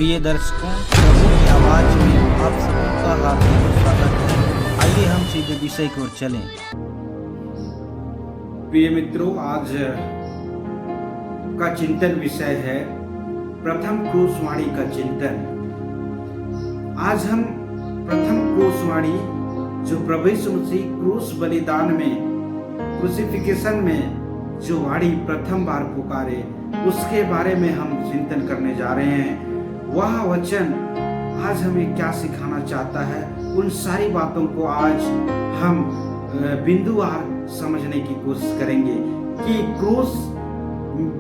प्रिय दर्शकों, प्रभु की आवाज में आप सबका हार्दिक स्वागत है। आइए हम सीधे विषय की ओर चलें। प्रिय मित्रों, आज का चिंतन विषय है प्रथम क्रूसवाणी का चिंतन। आज हम प्रथम क्रूसवाणी जो प्रभु यीशु मसीह क्रूस बलिदान में, क्रूसिफिकेशन में जो वाणी प्रथम बार पुकारे, उसके बारे में हम चिंतन करने जा रहे हैं। वह वचन आज हमें क्या सिखाना चाहता है, उन सारी बातों को आज हम बिंदुवार समझने की कोशिश करेंगे कि क्रूस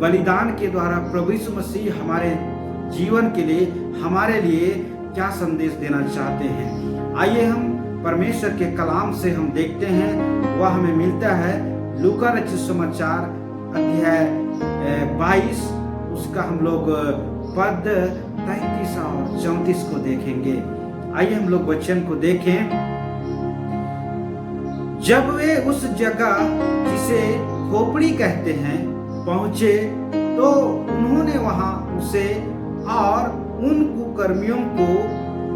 बलिदान के द्वारा प्रभु यीशु मसीह हमारे जीवन के लिए, हमारे लिए क्या संदेश देना चाहते हैं। आइए हम परमेश्वर के कलाम से हम देखते हैं। वह हमें मिलता है लूका रचित समाचार अध्याय 22, उसका हम लोग पद 33 और 34 को देखेंगे। आइए हम लोग वचन को देखें। जब वे उस जगह जिसे खोपड़ी कहते हैं पहुंचे, तो उन्होंने वहां उसे और उन कुकर्मियों को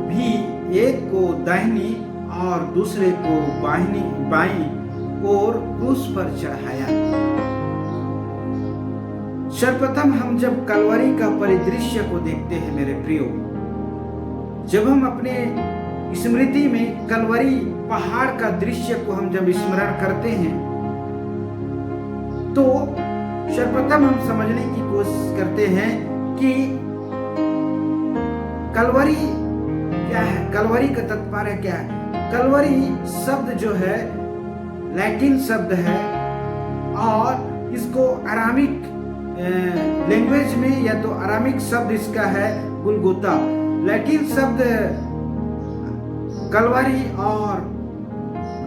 भी, एक को दाहिनी और दूसरे को बाईं ओर क्रूस पर चढ़ाया। सर्वप्रथम हम जब कलवरी का परिदृश्य को देखते हैं मेरे प्रियो, जब हम अपने स्मृति में कलवरी पहाड़ का दृश्य को हम जब स्मरण करते हैं, तो सर्वप्रथम हम समझने की कोशिश करते हैं कि कलवरी क्या है, कलवरी का तात्पर्य क्या है। कलवरी शब्द जो है लैटिन शब्द है और इसको अरामिक लैंग्वेज में, या तो अरामिक शब्द इसका है गुलगुता। लैटिन शब्द कलवरी और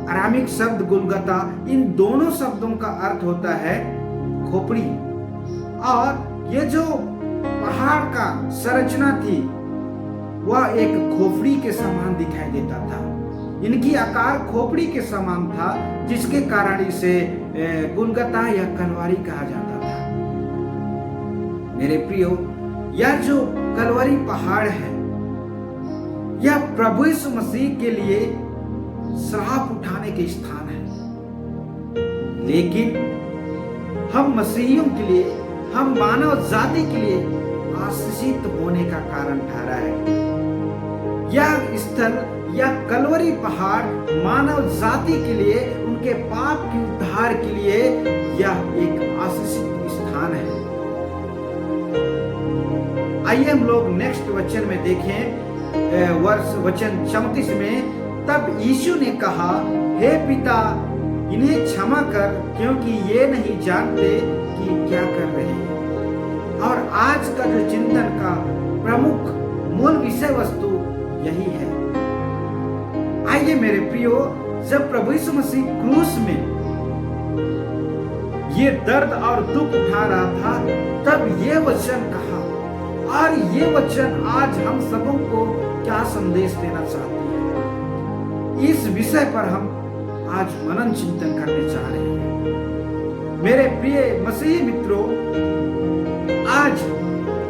अरामिक शब्द गुलगुता, इन दोनों शब्दों का अर्थ होता है खोपड़ी। और ये जो पहाड़ का संरचना थी वह एक खोपड़ी के समान दिखाई देता था। इनकी आकार खोपड़ी के समान था, जिसके कारण इसे गुलगुता या कलवरी कहा जाता था। मेरे प्रियो, यह जो कलवरी पहाड़ है, यह प्रभु यीशु मसीह के लिए श्राप उठाने के स्थान है, लेकिन हम मसीहियों के लिए, हम मानव जाति के लिए आशीषित होने का कारण ठहरा है। यह स्थल, यह कलवरी पहाड़ मानव जाति के लिए, उनके पाप के उद्धार के लिए यह एक आशीषित स्थान है। आइए हम लोग नेक्स्ट वचन में देखें, वचन 34 में। तब यीशु ने कहा, हे पिता, इन्हें क्षमा कर, क्योंकि ये नहीं जानते कि क्या कर रहे हैं। और आज का जो चिंतन का प्रमुख मूल विषय वस्तु यही है। आइए मेरे प्रियो, जब प्रभु यीशु मसीह क्रूस में ये दर्द और दुख उठा रहा था, तब ये वचन कहा, और ये वचन आज हम सबों को क्या संदेश देना चाहती है, इस विषय पर हम आज मनन चिंतन करने जा रहे हैं। मेरे प्रिय मसीही मित्रों, आज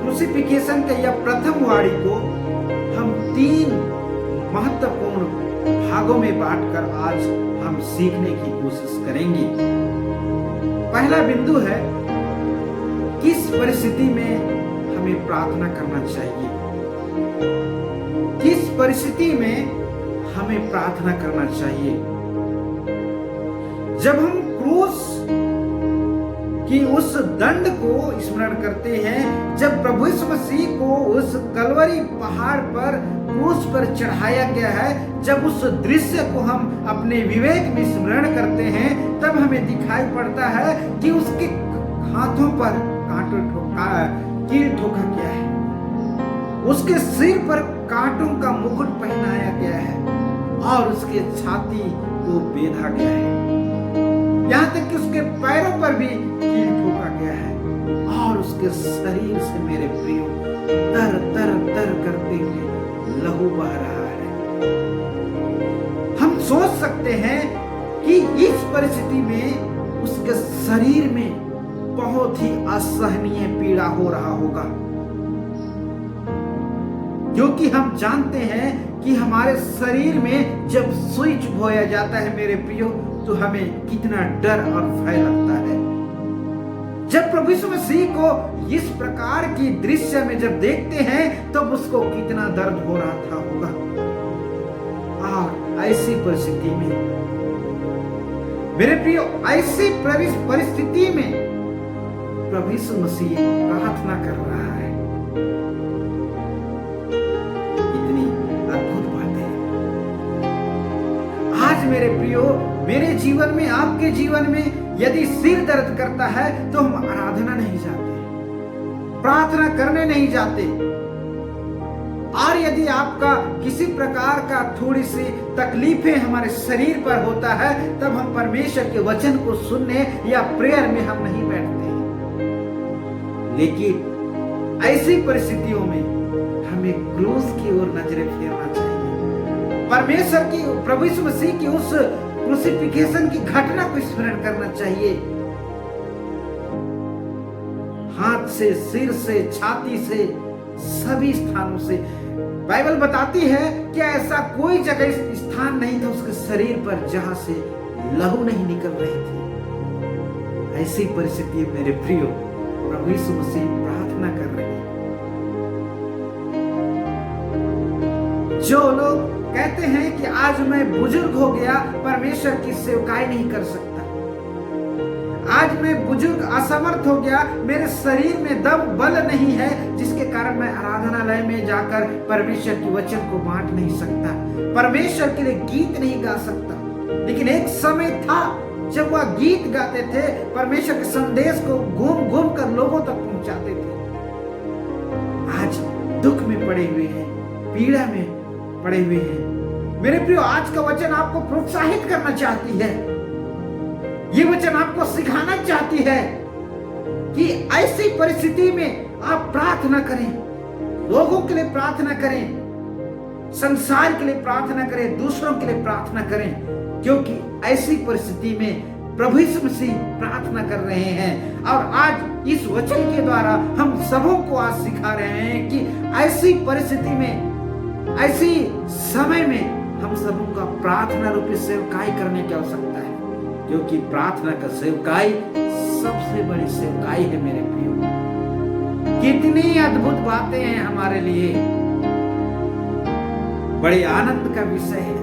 क्रूसिफिकेशन के यह प्रथम वाणी को हम 3 महत्वपूर्ण भागों में बांटकर आज हम सीखने की कोशिश करेंगे। पहला बिंदु है, किस परिस्थिति में हमें प्रार्थना करना चाहिए। किस परिस्थिति में हमें प्रार्थना करना चाहिए। जब हम क्रूस की उस दंड को स्मरण करते हैं, जब प्रभु यीशु मसीह को उस कलवरी पहाड़ पर क्रूस पर चढ़ाया गया है, जब उस दृश्य को हम अपने विवेक में स्मरण करते हैं, तब हमें दिखाई पड़ता है कि उसके हाथों पर कील ठोका गया है, उसके सिर पर कांटों का मुकुट पहनाया गया है और उसके छाती को बेधा गया है। यहाँ तक कि उसके पैरों पर भी कील ठोका गया है और उसके शरीर से मेरे प्रियो तर तर तर करते हुए लहू बह रहा है। हम सोच सकते हैं कि इस परिस्थिति में उसके शरीर में बहुत ही असहनीय पीड़ा हो रहा होगा। क्योंकि हम जानते हैं कि हमारे शरीर में जब स्विच बोया जाता है मेरे प्रियो, तो हमें कितना डर और भय लगता है। जब प्रभु यीशु मसीह को इस प्रकार की दृश्य में जब देखते हैं तब उसको कितना दर्द हो रहा था होगा। और ऐसी परिस्थिति में मेरे प्रियो, ऐसी परिस्थिति में प्रभु यीशु मसीह प्रार्थना कर रहा है। इतनी अद्भुत बात है। आज मेरे प्रियो, मेरे जीवन में, आपके जीवन में यदि सिर दर्द करता है तो हम आराधना नहीं जाते, प्रार्थना करने नहीं जाते। और यदि आपका किसी प्रकार का थोड़ी सी तकलीफें हमारे शरीर पर होता है तब हम परमेश्वर के वचन को सुनने या प्रेयर में हम नहीं बैठते हैं। लेकिन ऐसी परिस्थितियों में हमें क्रूस की ओर नजरें फेरना चाहिए। परमेश्वर की, प्रभु यीशु मसीह की उस क्रूसिफिकेशन की घटना को स्मरण करना चाहिए। हाथ से, सिर से, छाती से, सभी स्थानों से बाइबल बताती है कि ऐसा कोई जगह स्थान नहीं था उसके शरीर पर जहां से लहू नहीं निकल रही थी। ऐसी परिस्थिति मेरे प्रियो, प्रभु यीशु मसीह प्रार्थना कर रहे हैं। जो लोग कहते हैं कि आज मैं बुजुर्ग हो गया, परमेश्वर की सेवकाई नहीं कर सकता, आज मैं बुजुर्ग असमर्थ हो गया, मेरे शरीर में दम बल नहीं है जिसके कारण मैं आराधनालय में जाकर परमेश्वर के वचन को बांट नहीं सकता, परमेश्वर के लिए गीत नहीं गा सकता। लेकिन एक समय था जब वह गीत गाते थे, परमेश्वर के संदेश को घूम घूम कर लोगों तक पहुंचाते थे। आज दुख में पड़े हुए हैं, पीड़ा में पड़े हुए हैं। मेरे प्रियो, आज का वचन आपको प्रोत्साहित करना चाहती है। ये वचन आपको सिखाना चाहती है कि ऐसी परिस्थिति में आप प्रार्थना करें, लोगों के लिए प्रार्थना करें, संसार के लिए प्रार्थना करें, दूसरों के लिए प्रार्थना करें, क्योंकि ऐसी परिस्थिति में प्रभु यीशु मसीह प्रार्थना कर रहे हैं। और आज इस वचन के द्वारा हम सबों को आज सिखा रहे हैं कि ऐसी परिस्थिति में, ऐसी समय में हम सबों का प्रार्थना रूपी सेवकाई करने की आवश्यकता है, क्योंकि प्रार्थना का सेवकाई सबसे बड़ी सेवकाई है मेरे प्रियो। कितनी अद्भुत बातें हैं हमारे लिए, बड़े आनंद का विषय है।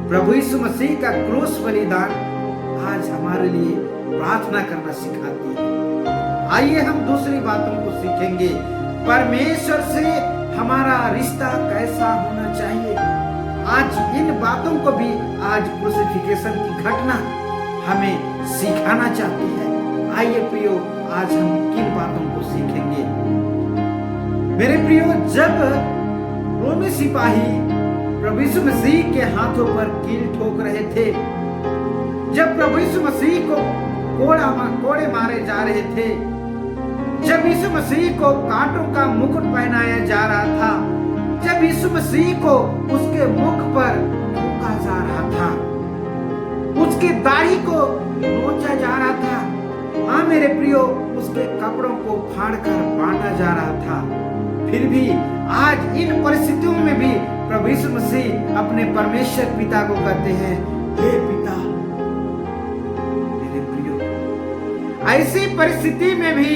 प्रभु यीशु मसीह का क्रूस बलिदान आज हमारे लिए प्रार्थना करना सिखाती है। आइए हम दूसरी बातों को सीखेंगे। परमेश्वर से हमारा रिश्ता कैसा होना चाहिए। आज इन बातों को भी आज क्रूसिफिकेशन की घटना हमें सिखाना चाहती है। आइए प्रियो, आज हम किन बातों को सीखेंगे। मेरे प्रियो, जब रोमी सिपाही प्रभु यीशु मसीह के हाथों पर कील ठोक रहे थे, जब प्रभु यीशु मसीह को कोड़े मारे जा रहे थे, जब यीशु मसीह को कांटों का मुकुट पहनाया जा रहा था, जब यीशु मसीह को उसके मुख पर थूका जा रहा था, उसके दाढ़ी को नोचा जा रहा था, हाँ मेरे प्रियो, उसके कपड़ों को फाड़कर बांटा जा रहा था, फिर भी आज इन परिस्थितियों में भी प्रभु यीशु मसीह अपने परमेश्वर पिता को कहते हैं, हे पिता। मेरे प्रियो, ऐसी परिस्थिति में भी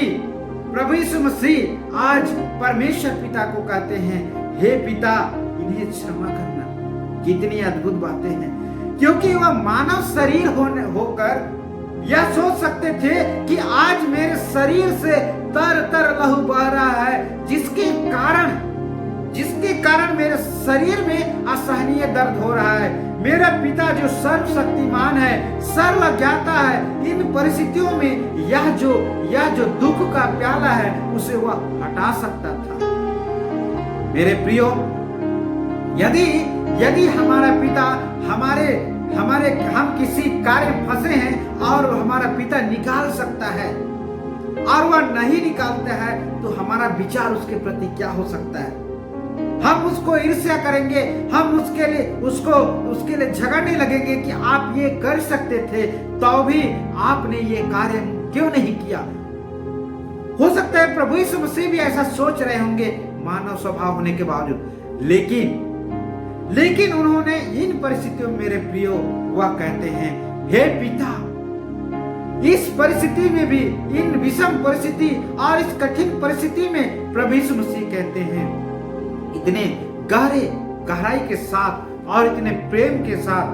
प्रभु यीशु मसीह आज परमेश्वर पिता को कहते हैं, हे पिता, इन्हें क्षमा करना। कितनी अद्भुत बातें हैं, क्योंकि वह मानव शरीर होकर यह सोच सकते थे कि आज मेरे शरीर से तर तर लहू बह रहा है, जिसके कारण मेरे शरीर में असहनीय दर्द हो रहा है। मेरा पिता जो सर्वशक्तिमान है, सर्वज्ञाता है, इन परिस्थितियों में यह जो दुख का प्याला है उसे वह हटा सकता था। मेरे प्रियो, यदि हमारा पिता हम किसी कार्य में फंसे हैं और हमारा पिता निकाल सकता है और वह नहीं निकालता है, तो हमारा विचार उसके प्रति क्या हो सकता है। हम उसको ईर्ष्या करेंगे, हम उसके लिए झगड़ने लगेंगे कि आप ये कर सकते थे तो भी आपने ये कार्य क्यों नहीं किया। हो सकता है प्रभु यीशु मसीह भी ऐसा सोच रहे होंगे मानव स्वभाव होने के बावजूद, लेकिन उन्होंने इन परिस्थितियों में मेरे प्रियो वह कहते हैं, हे पिता, इस परिस्थिति में भी, इन विषम परिस्थिति और इस कठिन परिस्थिति में प्रभु यीशु मसीह कहते हैं इतने गहराई के साथ और इतने प्रेम के साथ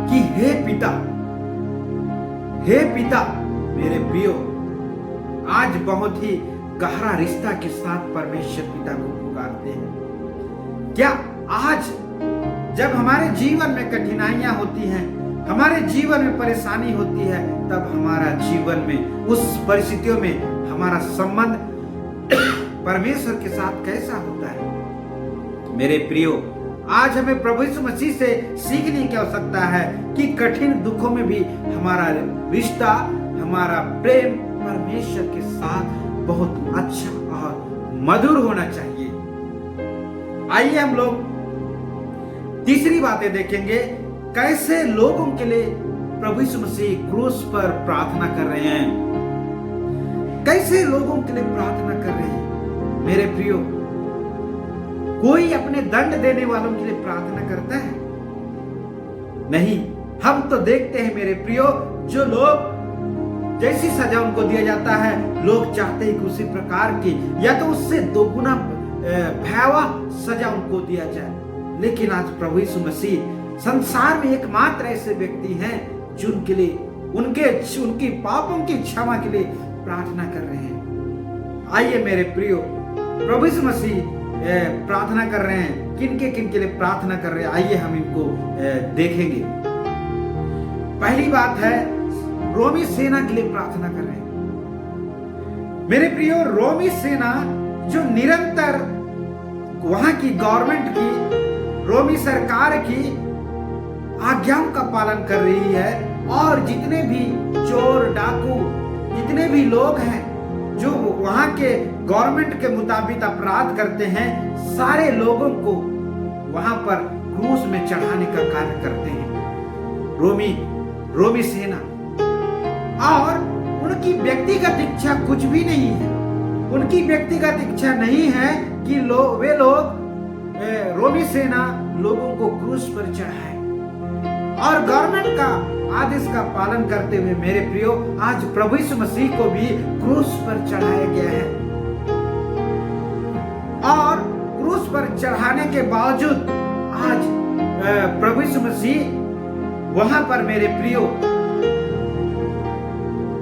कि हे पिता मेरे प्रियो, आज बहुत ही गहरा रिश्ता के साथ परमेश्वर पिता को पुकारते हैं। क्या आज जब हमारे जीवन में कठिनाइयां होती हैं, हमारे जीवन में परेशानी होती है, तब हमारा जीवन में, उस परिस्थितियों में हमारा संबंध परमेश्वर के साथ कैसा होता है? मेरे प्रियो, आज हमें प्रभु यीशु मसीह से सीखने की आवश्यकता है कि कठिन दुखों में भी हमारा रिश्ता, हमारा प्रेम परमेश्वर के साथ बहुत अच्छा और मधुर होना चाहिए। आइए हम लोग तीसरी बातें देखेंगे, कैसे लोगों के लिए प्रभु यीशु मसीह क्रूस पर प्रार्थना कर रहे हैं। कैसे लोगों के लिए प्रार्थना कर रहे हैं? मेरे प्रियो, कोई अपने दंड देने वालों के लिए प्रार्थना करता है? नहीं। हम तो देखते हैं मेरे प्रियो, जो लोग, जैसी सजा उनको दिया जाता है, लोग चाहते हैं कि उसी प्रकार की या तो उससे दोगुना भयावह सजा उनको दिया जाए। लेकिन आज प्रभु यीशु मसीह संसार में एकमात्र ऐसे व्यक्ति हैं जो उनके लिए, उनकी पापों की क्षमा के लिए प्रार्थना कर रहे हैं। आइए मेरे प्रियो, प्रभु यीशु मसीह प्रार्थना कर रहे हैं, किन के लिए प्रार्थना कर रहे हैं, आइए हम इनको देखेंगे। पहली बात है, रोमी सेना के लिए प्रार्थना कर रहे हैं। मेरे प्रियो, रोमी सेना जो निरंतर वहां की गवर्नमेंट की, रोमी सरकार की आज्ञाओं का पालन कर रही है, और जितने भी चोर डाकू, जितने भी लोग हैं जो वहां के गवर्नमेंट के मुताबिक अपराध करते हैं, सारे लोगों को वहां पर क्रूस में चढ़ाने का कार्य करते हैं रोमी सेना। और उनकी व्यक्तिगत इच्छा कुछ भी नहीं है। उनकी व्यक्तिगत इच्छा नहीं है कि वे लोग रोमी सेना लोगों को क्रूस पर चढ़ाए, और गवर्नमेंट का आदेश का पालन करते हुए मेरे प्रियो, आज प्रभु यीशु मसीह को भी क्रूस पर चढ़ाया गया है। और क्रूस पर चढ़ाने के बावजूद आज प्रभु यीशु मसीह वहां पर मेरे प्रियो,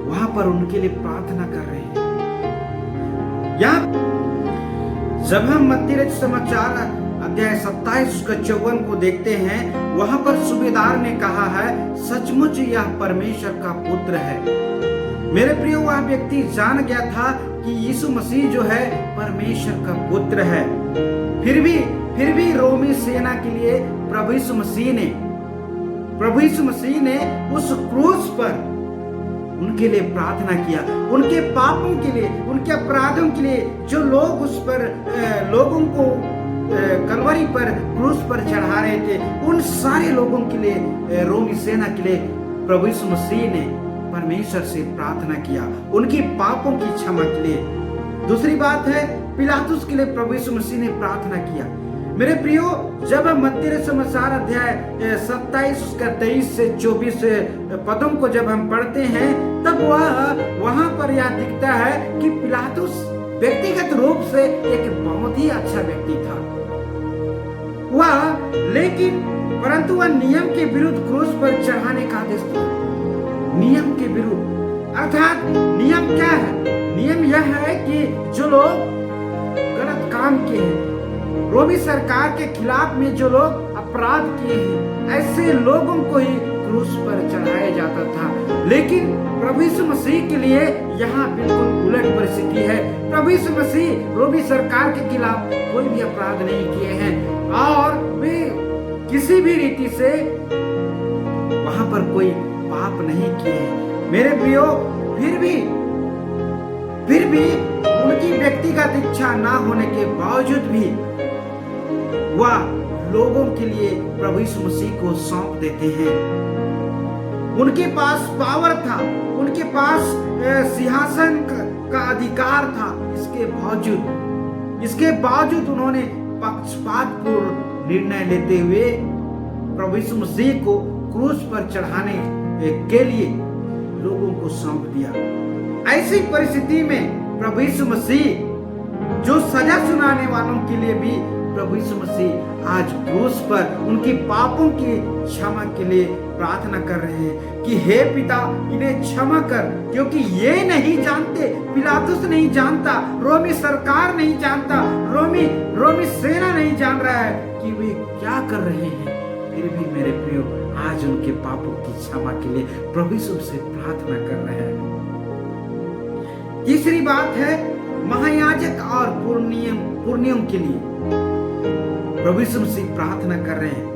वहां पर उनके लिए प्रार्थना कर रहे हैं। यहाँ जब हम मत्ती रचित समाचार अध्याय 27 का 54 को देखते हैं, वहां पर सूबेदार ने कहा है, सचमुच यह परमेश्वर का पुत्र है। मेरे प्रियो, वह व्यक्ति जान गया था कि यीशु मसीह जो है परमेश्वर का पुत्र है। फिर भी रोमी सेना के लिए प्रभु यीशु मसीह ने उस क्रूस पर उनके लिए प्रार्थना किया, उनके पापों के लिए, उनके अपराधों के लिए, जो लोग उस पर लोगों को कलवरी पर क्रूस पर चढ़ा रहे थे, उन सारे लोगों के लिए, रोमी सेना के लिए प्रभु यीशु मसीह ने परमेश्वर से प्रार्थना किया, उनकी पापों की क्षमा के लिए। दूसरी बात है, पिलातुस के लिए प्रभु यीशु मसीह ने प्रार्थना किया। मेरे प्रियो, जब हम मत्ती रचित समाचार अध्याय 27 का 23 से 24 पदों को जब हम पढ़ते हैं, तब वहां पर यह दिखता है कि पिलातुस व्यक्तिगत रूप से एक बहुत ही अच्छा व्यक्ति था परंतु वह नियम के विरुद्ध क्रूस पर चढ़ाने का आदेश दिया। नियम के विरुद्ध, अर्थात नियम क्या है? नियम यह है कि जो लोग गलत काम किए हैं, रोमी सरकार के खिलाफ में जो लोग अपराध किए हैं, ऐसे लोगों को ही क्रूस पर चढ़ाया जाता था। लेकिन प्रभु यीशु मसीह के लिए यहाँ बिल्कुल उलट परिस्थिति है। प्रभु यीशु मसीह रोमी सरकार के खिलाफ कोई भी अपराध नहीं किए हैं, और वे किसी भी रीति से वहां पर कोई पाप नहीं किए हैं। मेरे प्रियो, फिर भी उनकी व्यक्तिगत इच्छा ना होने के बावजूद भी वह लोगों के लिए प्रभु यीशु मसीह को सौंप देते हैं। उनके पास पावर था, उनके पास सिंहासन का अधिकार था, इसके बावजूद उन्होंने पक्षपातपूर्ण निर्णय लेते हुए प्रभु यीशु मसीह को क्रूस पर चढ़ाने के लिए लोगों को सौंप दिया। ऐसी परिस्थिति में प्रभु यीशु मसीह जो सजा सुनाने वालों के लिए भी प्रभु यीशु मसीह आज क्रूस पर उनकी पापों की क्षमा के लिए प्रार्थना कर रहे हैं कि हे पिता इन्हें क्षमा कर, क्योंकि ये नहीं जानते, पिलातुस नहीं जानता, रोमी सरकार नहीं जानता, रोमी सेना नहीं जान रहा है कि वे क्या कर रहे हैं। फिर भी मेरे प्रियो आज उनके पापों की क्षमा के लिए प्रभु यीशु से प्रार्थना कर रहे हैं। तीसरी बात है महायाजक और पुर्णियों के लिए प्रभु यीशु से प्रार्थना कर रहे हैं।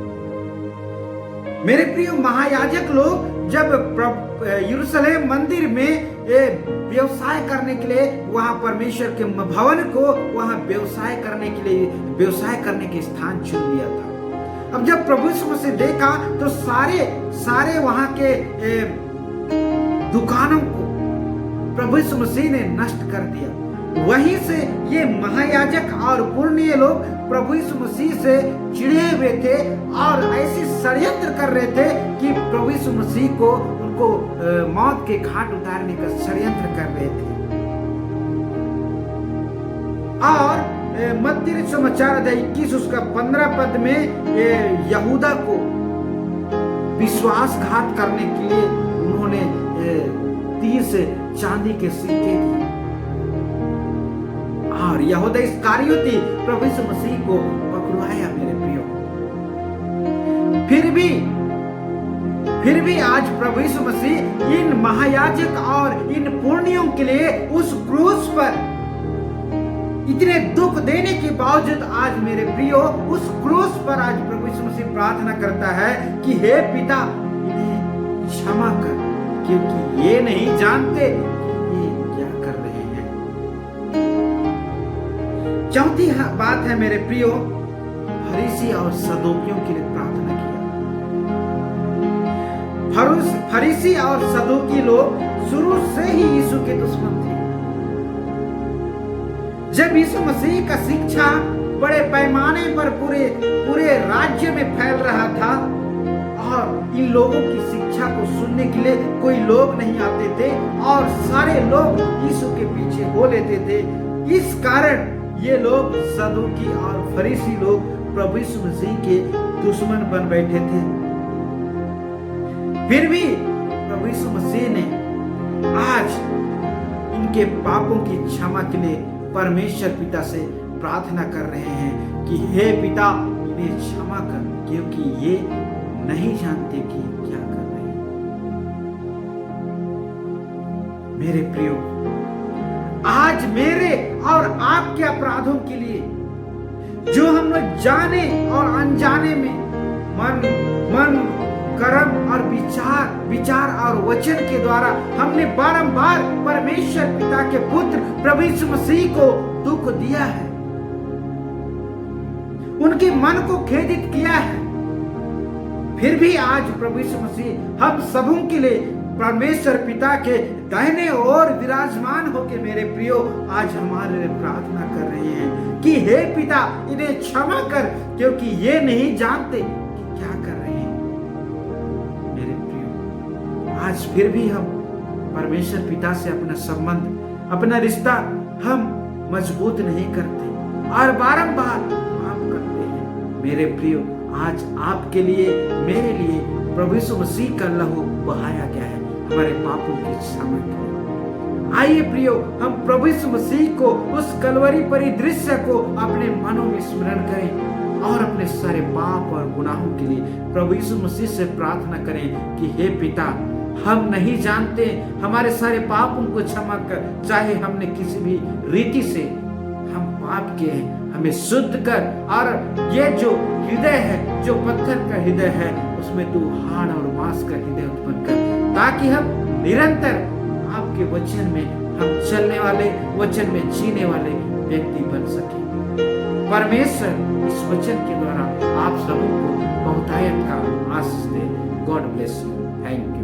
मेरे प्रियो महायाजक लोग जब यरूशलेम मंदिर में व्यवसाय करने के लिए वहां परमेश्वर के भवन को वहां व्यवसाय करने के स्थान चुन लिया था। अब जब प्रभु यीशु मसीह देखा तो सारे वहां के दुकानों को प्रभु यीशु मसीह ने नष्ट कर दिया। वहीं से ये महायाजक और पुर्णीय लोग प्रभु यीशु मसीह से चिढ़े हुए थे और ऐसे षड्यंत्र कर रहे थे कि प्रभु यीशु मसीह को उनको मौत के घाट उतारने का षड्यंत्र कर रहे थे। और मत्ती समाचार अध्याय 21 उसका 15 पद में यहूदा को विश्वासघात करने के लिए उन्होंने 30 चांदी के सिक्के दिए और यहूदा इस्करियोती प्रभु यीशु मसीह को पकड़वाया। मेरे प्रियो फिर भी आज प्रभु यीशु मसीह इन महायाजक और इन पुर्णियों के लिए उस क्रूस पर इतने दुख देने के बावजूद आज मेरे प्रियो उस क्रूस पर आज प्रभु यीशु मसीह प्रार्थना करता है कि हे पिता इन्हें क्षमा कर, क्योंकि ये नहीं जानते कि ये क्या कर रहे हैं। चौथी बात है मेरे प्रियो फरीसी और सदूकियों के लिए प्रार्थना किया। फरीसी और सदूकी लोग शुरू से ही यीशु के दुश्मन थे। जब यीशु मसीह का शिक्षा बड़े पैमाने पर पूरे राज्य में फैल रहा था और इन लोगों की शिक्षा को सुनने के लिए कोई लोग नहीं आते थे और सारे लोग यीशु के पीछे हो लेते थे, इस कारण ये लोग सदूकी और फरीसी लोग प्रभु यीशु मसीह के दुश्मन बन बैठे थे। फिर भी प्रभु यीशु मसीह ने आज इनके पापों की क्षमा के लिए परमेश्वर पिता से प्रार्थना कर रहे हैं कि हे पिता इन्हें क्षमा कर, क्योंकि ये नहीं जानते कि क्या कर रहे हैं। मेरे प्रियो आज मेरे और आपके अपराधों के लिए जो हम लोग जाने और अनजाने में मन कर्म और विचार और वचन के द्वारा हमने बारंबार परमेश्वर पिता के पुत्र प्रभु यीशु मसीह को दुख दिया है, उनके मन को खेदित किया है। फिर भी आज प्रभु यीशु मसीह हम सबों के लिए परमेश्वर पिता के दाहिने ओर विराजमान होकर मेरे प्रियो आज हमारे लिए प्रार्थना कर रहे हैं कि हे पिता इन्हें क्षमा कर, क्योंकि ये नहीं जानते कि क्या कर रहे हैं। मेरे प्रियो आज फिर भी हम परमेश्वर पिता से अपना संबंध, अपना रिश्ता हम मजबूत नहीं करते और बारंबार पाप करते हैं। मेरे प्रियो आज आपके लिए मेरे लिए प्रभु यीशु मसीह का लहू बहाया गया है हमारे पापों की क्षमा के लिए। आइए प्रियो हम प्रभु यीशु मसीह को उस कलवरी परिदृश्य को अपने मनों में स्मरण करें और अपने सारे पाप और गुनाहों के लिए प्रभु यीशु मसीह से प्रार्थना करें कि हे पिता हम नहीं जानते, हमारे सारे पापों को क्षमा कर, चाहे हमने किसी भी रीति से हम पाप किए हैं हमें शुद्ध कर, और ये जो हृदय है जो पत्थर का हृदय है उसमें तू हाड़ और मांस का हृदय उत्पन्न कर, ताकि हम निरंतर आपके वचन में हम चलने वाले, वचन में जीने वाले व्यक्ति बन सके। परमेश्वर इस वचन के द्वारा आप सबों को बहुतायत का आशीष दे। God bless you. Thank you.